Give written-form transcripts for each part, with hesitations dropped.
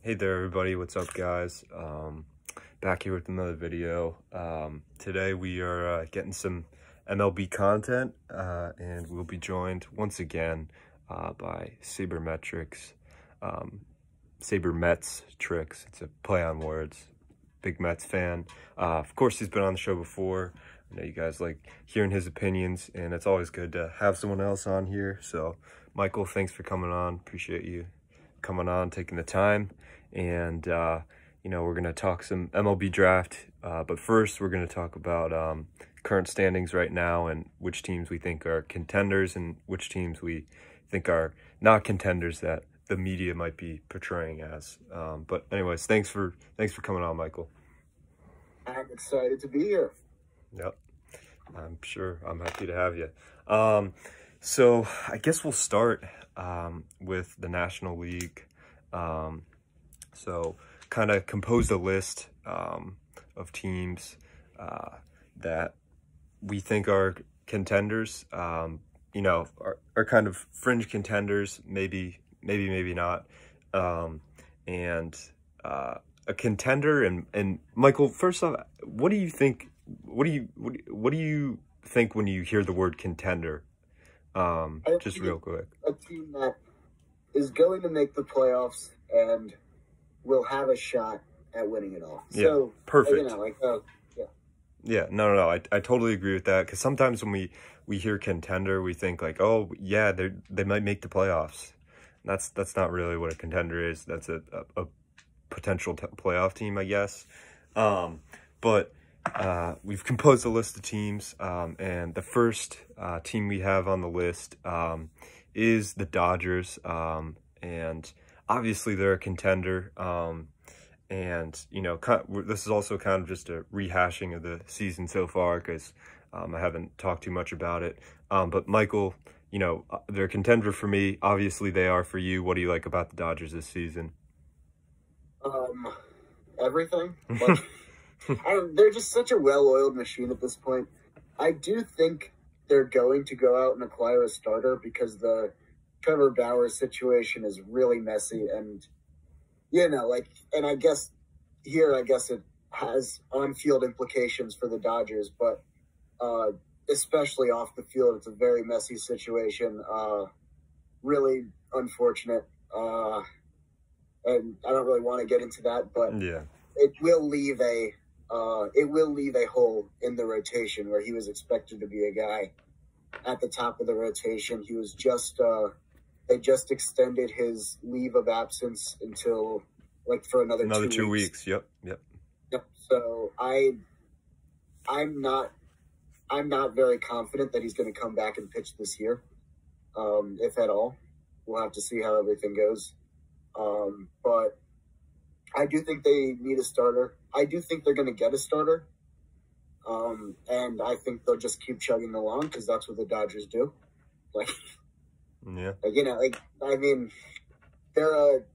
Hey there, everybody. What's up, guys? Back here with another video. Today we are getting some MLB content, and we'll be joined once again by Sabermetrics, Sabermets Tricks. It's a play on words. Big Mets fan. Of course, he's been on the show before. I know you guys like hearing his opinions, and it's always good to have someone else on here. So, Michael, thanks for coming on. Appreciate you coming on, taking the time. And, you know, we're going to talk some MLB draft. But first, we're going to talk about current standings right now and which teams we think are contenders and which teams we think are not contenders that the media might be portraying as. But anyways, thanks for coming on, Michael. I'm excited to be here. Yep, I'm sure. I'm happy to have you. So I guess we'll start with the National League. So kind of composed a list of teams that we think are contenders. You know, are kind of fringe contenders, maybe not. And a contender and Michael, first off, what do you think? What do you think when you hear the word contender? Just real quick. A team that is going to make the playoffs and will have a shot at winning it all. Yeah, so perfect. You know, like Yeah, no, I totally agree with that, because sometimes when we hear contender, we think like, oh yeah, they might make the playoffs. That's not really what a contender is. That's a potential playoff team, I guess. But we've composed a list of teams, and the first team we have on the list is the Dodgers, and obviously they're a contender. And, you know, this is also kind of just a rehashing of the season so far, because I haven't talked too much about it. But Michael, you know, they're a contender for me. Obviously they are for you. What do you like about the Dodgers this season? Everything. They're just such a well-oiled machine at this point. I do think they're going to go out and acquire a starter, because the Trevor Bauer situation is really messy, and you know, like, and I guess it has on-field implications for the Dodgers, but especially off the field, it's a very messy situation. Really unfortunate. And I don't really want to get into that, but yeah, it will leave a hole in the rotation where he was expected to be a guy at the top of the rotation. He was just they just extended his leave of absence until like for another 2 weeks. Yep. So I'm not very confident that he's going to come back and pitch this year, if at all. We'll have to see how everything goes. But I do think they need a starter. I do think they're going to get a starter. And I think they'll just keep chugging along, because that's what the Dodgers do. Like, yeah, like, you know, like, I mean,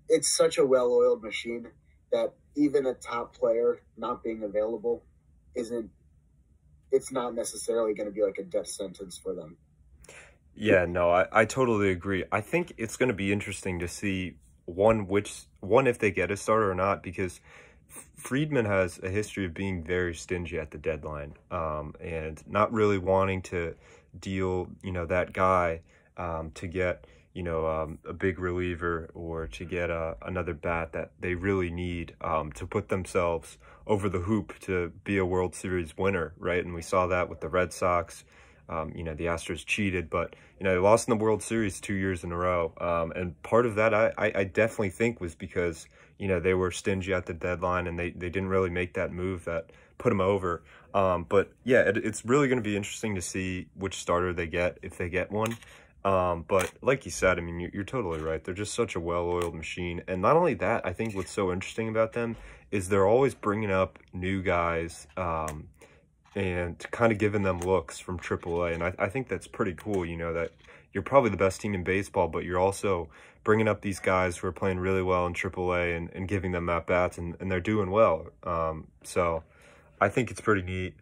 it's such a well-oiled machine that even a top player not being available it's not necessarily going to be like a death sentence for them. Yeah, no, I totally agree. I think it's going to be interesting to see one if they get a starter or not, because Friedman has a history of being very stingy at the deadline, and not really wanting to deal, you know, that guy to get, you know, a big reliever, or to get another bat that they really need to put themselves over the hoop to be a World Series winner, right? And we saw that with the Red Sox. You know, the Astros cheated, but, you know, they lost in the World Series 2 years in a row. And part of that, I definitely think, was because, you know, they were stingy at the deadline, and they didn't really make that move that put them over. But yeah, it's really going to be interesting to see which starter they get, if they get one. But like you said, I mean, you're totally right. They're just such a well-oiled machine. And not only that, I think what's so interesting about them is they're always bringing up new guys, and kind of giving them looks from AAA. And I think that's pretty cool, you know, that you're probably the best team in baseball, but you're also bringing up these guys who are playing really well in AAA and giving them at-bats, and they're doing well. So I think it's pretty neat.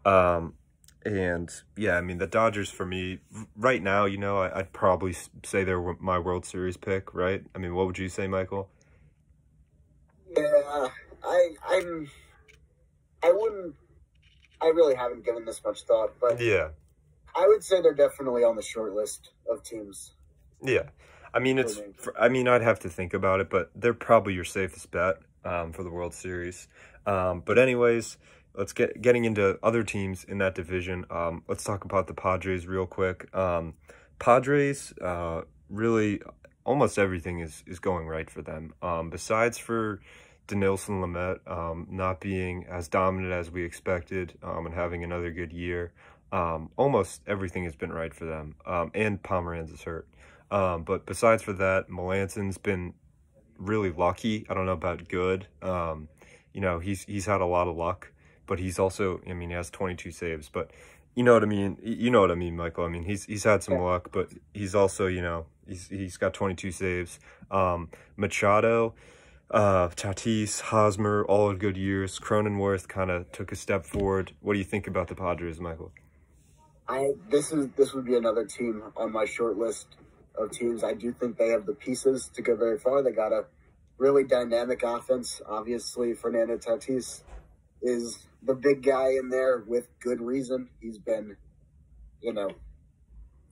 And yeah, I mean, the Dodgers for me right now, you know, I'd probably say they're my World Series pick, right? I mean, what would you say, Michael? Yeah, I'm I wouldn't. I really haven't given this much thought, but Yeah. I would say they're definitely on the short list of teams Yeah. I mean, for me. I mean, I'd have to think about it, but they're probably your safest bet for the World Series. But anyways, let's getting into other teams in that division. Let's talk about the Padres real quick. Padres, really, almost everything is going right for them. Besides for Dinelson Lamet not being as dominant as we expected and having another good year, almost everything has been right for them. And Pomeranz is hurt. But besides for that, Melanson's been really lucky. I don't know about good. You know, he's had a lot of luck, but he's also, I mean, he has 22 saves, but you know what I mean? You know what I mean, Michael? I mean, he's had some luck, but he's also, you know, he's got 22 saves. Machado, Tatis, Hosmer, all had good years. Cronenworth kind of took a step forward. What do you think about the Padres, Michael? This would be another team on my short list of teams. I do think they have the pieces to go very far. They got a really dynamic offense. Obviously, Fernando Tatis is the big guy in there with good reason. He's been, you know,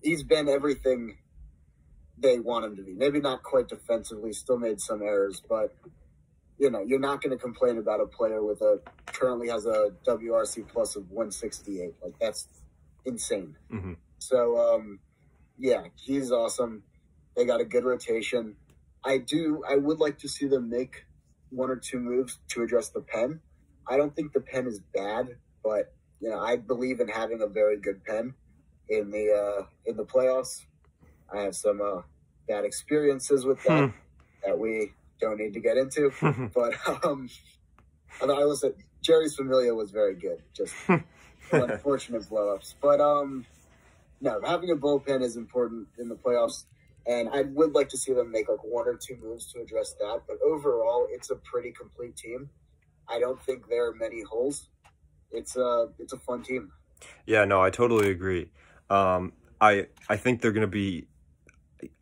he's been everything they want him to be. Maybe not quite defensively, still made some errors, but you know, you're not going to complain about a player with currently has a WRC plus of 168. Like, that's insane. Mm-hmm. So, yeah, he's awesome. They got a good rotation. I would like to see them make one or two moves to address the pen. I don't think the pen is bad, but you know, I believe in having a very good pen in the playoffs. I have some bad experiences with that that we don't need to get into. But I listen, Jerry's Familia was very good. Just unfortunate blow-ups. But no, having a bullpen is important in the playoffs. And I would like to see them make like one or two moves to address that. But overall, it's a pretty complete team. I don't think there are many holes. It's a fun team. Yeah, no, I totally agree. I think they're going to be,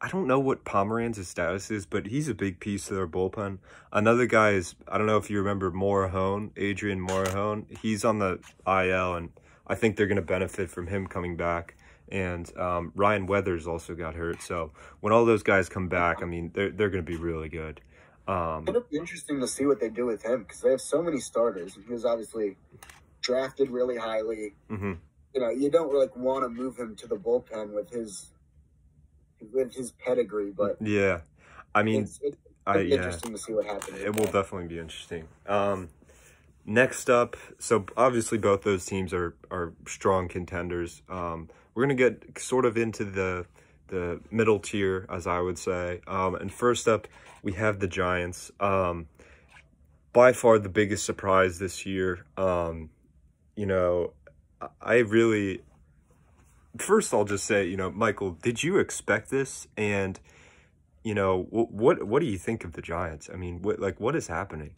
I don't know what Pomeranz's status is, but he's a big piece of their bullpen. Another guy is, I don't know if you remember Morahone, Adrian Morahone. He's on the IL, and I think they're going to benefit from him coming back. And Ryan Weathers also got hurt. So when all those guys come back, I mean, they're going to be really good. It'll be interesting to see what they do with him because they have so many starters. He was obviously drafted really highly. Mm-hmm. You know, you don't like want to move him to the bullpen with his pedigree, but yeah, I mean, it's interesting to see what happens. It will definitely be interesting. Next up, so obviously both those teams are strong contenders. We're gonna get sort of into the middle tier, as I would say. And first up, we have the Giants. By far the biggest surprise this year. You know, I really. First, I'll just say, you know, Michael, did you expect this? And, you know, what do you think of the Giants? I mean, what is happening?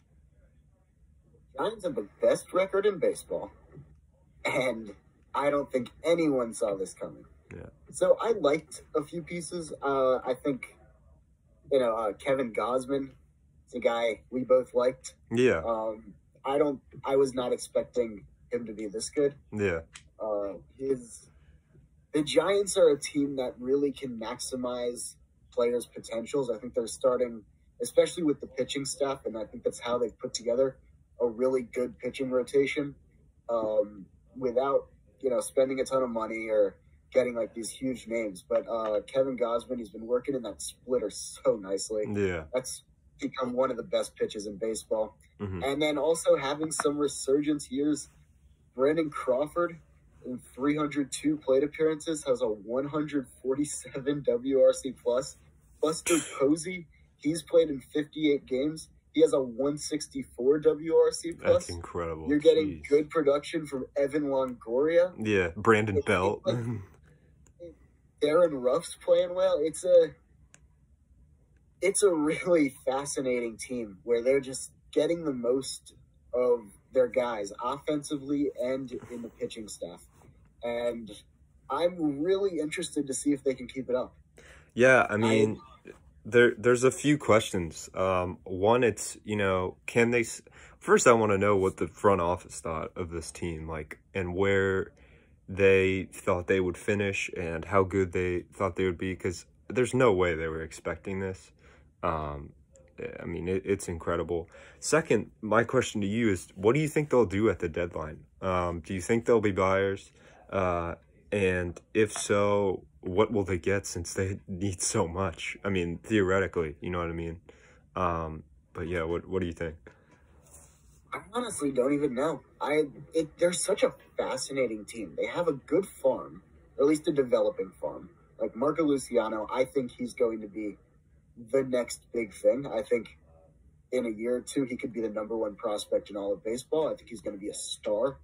Giants have the best record in baseball, and I don't think anyone saw this coming. Yeah. So I liked a few pieces. I think, you know, Kevin Gausman is a guy we both liked. Yeah. I was not expecting him to be this good. Yeah. The Giants are a team that really can maximize players' potentials. I think they're starting, especially with the pitching staff, and I think that's how they've put together a really good pitching rotation without, you know, spending a ton of money or getting like these huge names. But Kevin Gausman, he's been working in that splitter so nicely. Yeah. That's become one of the best pitches in baseball. Mm-hmm. And then also having some resurgence years, Brandon Crawford, in 302 plate appearances, has a 147 WRC plus. Buster Posey, he's played in 58 games. He has a 164 WRC plus. That's incredible. You're getting good production from Evan Longoria. Yeah, Brandon Belt. Like, Darren Ruff's playing well. It's a really fascinating team where they're just getting the most of their guys offensively and in the pitching staff. And I'm really interested to see if they can keep it up. Yeah, I mean, there's a few questions. One, it's, can they, first I want to know what the front office thought of this team, like, and where they thought they would finish and how good they thought they would be, because there's no way they were expecting this. I mean, it's incredible. Second, my question to you is, what do you think they'll do at the deadline? Do you think they'll be buyers? And if so, what will they get since they need so much? I mean, theoretically, you know what I mean? But yeah, what do you think? I honestly don't even know. They're such a fascinating team. They have a good farm, or at least a developing farm. Like Marco Luciano, I think he's going to be the next big thing. I think in a year or two, he could be the #1 prospect in all of baseball. I think he's going to be a star.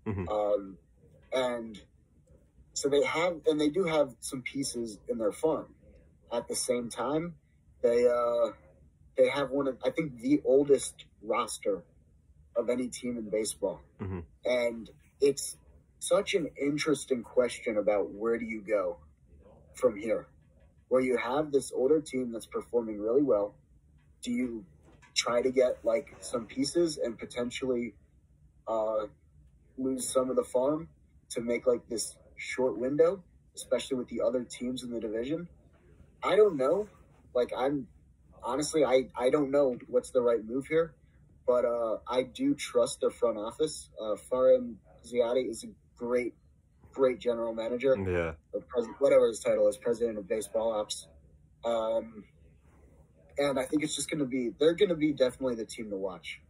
Mm-hmm. And so they do have some pieces in their farm. At the same time, they have I think the oldest roster of any team in baseball. Mm-hmm. And it's such an interesting question about where do you go from here? Where you have this older team that's performing really well, do you try to get like some pieces and potentially lose some of the farm to make like this short window, especially with the other teams in the division? I don't know. Like I don't know what's the right move here, but I do trust their front office. Farhan Ziadi is a great general manager. Yeah. Whatever his title is, president of baseball ops. And I think it's just they're going to be definitely the team to watch.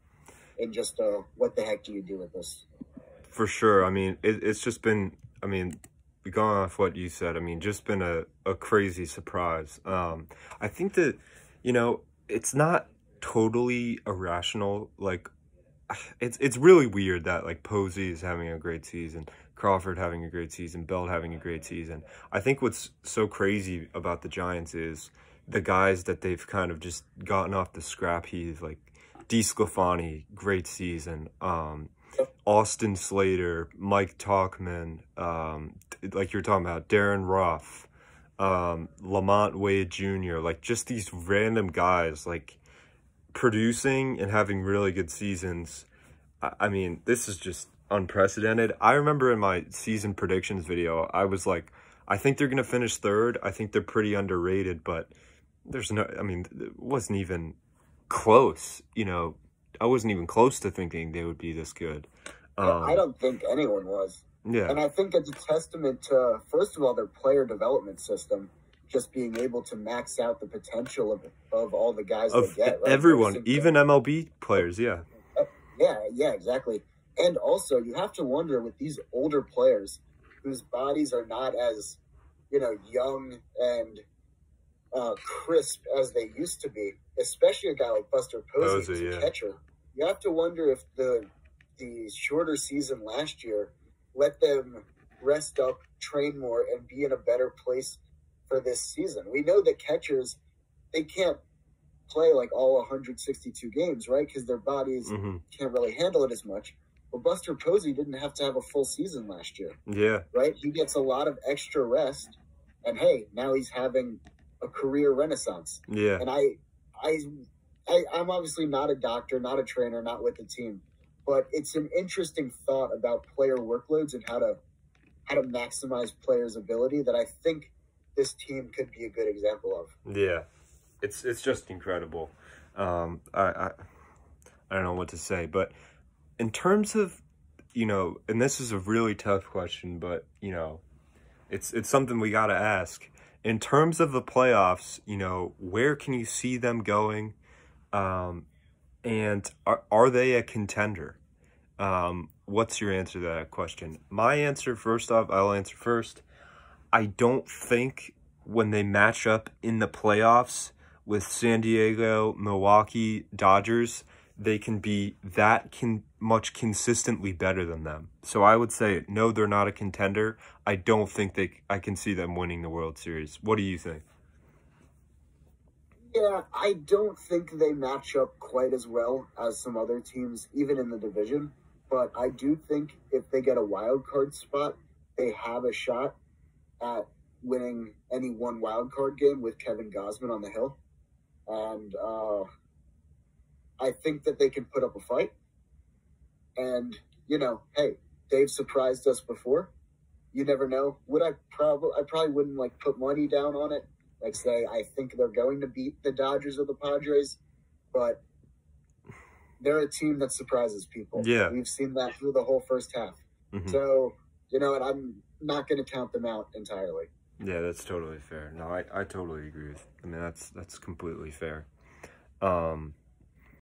And just what the heck do you do with this? For sure. I mean, it's just been, going off what you said, just been a crazy surprise. I think that, it's not totally irrational. Like, it's really weird that, like, Posey is having a great season, Crawford having a great season, Belt having a great season. I think what's so crazy about the Giants is the guys that they've kind of just gotten off the scrap heap, like DeSclafani, great season. Austin Slater, Mike Tauchman, like you're talking about, Darren Ruff, Lamont Wade Jr., like just these random guys, like producing and having really good seasons. I mean, this is just unprecedented. I remember in my season predictions video, I was like, I think they're going to finish third. I think they're pretty underrated, but it wasn't even close, I wasn't even close to thinking they would be this good. I don't think anyone was. Yeah. And I think it's a testament to, first of all, their player development system, just being able to max out the potential of all the guys they get. Right? Everyone, even MLB players, yeah. Yeah, exactly. And also, you have to wonder with these older players whose bodies are not as, young and crisp as they used to be, especially a guy like Buster Posey who's a catcher. You have to wonder if the shorter season last year let them rest up, train more, and be in a better place for this season. We know that catchers, they can't play like all 162 games, right? Because their bodies can't really handle it as much. But Buster Posey didn't have to have a full season last year. Yeah. Right? He gets a lot of extra rest. And hey, now he's having a career renaissance. Yeah. And I'm obviously not a doctor, not a trainer, not with the team, but it's an interesting thought about player workloads and how to maximize players' ability that I think this team could be a good example of. Yeah, it's just incredible. I don't know what to say, but in terms of, and this is a really tough question, but it's something we got to ask. In terms of the playoffs, where can you see them going? And are they a contender? What's your answer to that question? My answer, first off, I'll answer first. I don't think when they match up in the playoffs with San Diego, Milwaukee, Dodgers, they can be much consistently better than them. So I would say, no, they're not a contender. I don't think I can see them winning the World Series. What do you think? Yeah, I don't think they match up quite as well as some other teams, even in the division. But I do think if they get a wild card spot, they have a shot at winning any one wild card game with Kevin Gausman on the hill. and I think that they can put up a fight. And hey, they've surprised us before. You never know. I probably wouldn't like put money down on it. Like say I think they're going to beat the Dodgers or the Padres, but they're a team that surprises people. Yeah. We've seen that through the whole first half. Mm-hmm. So, and I'm not going to count them out entirely. Yeah, that's totally fair. No, I totally agree with. I mean, that's completely fair.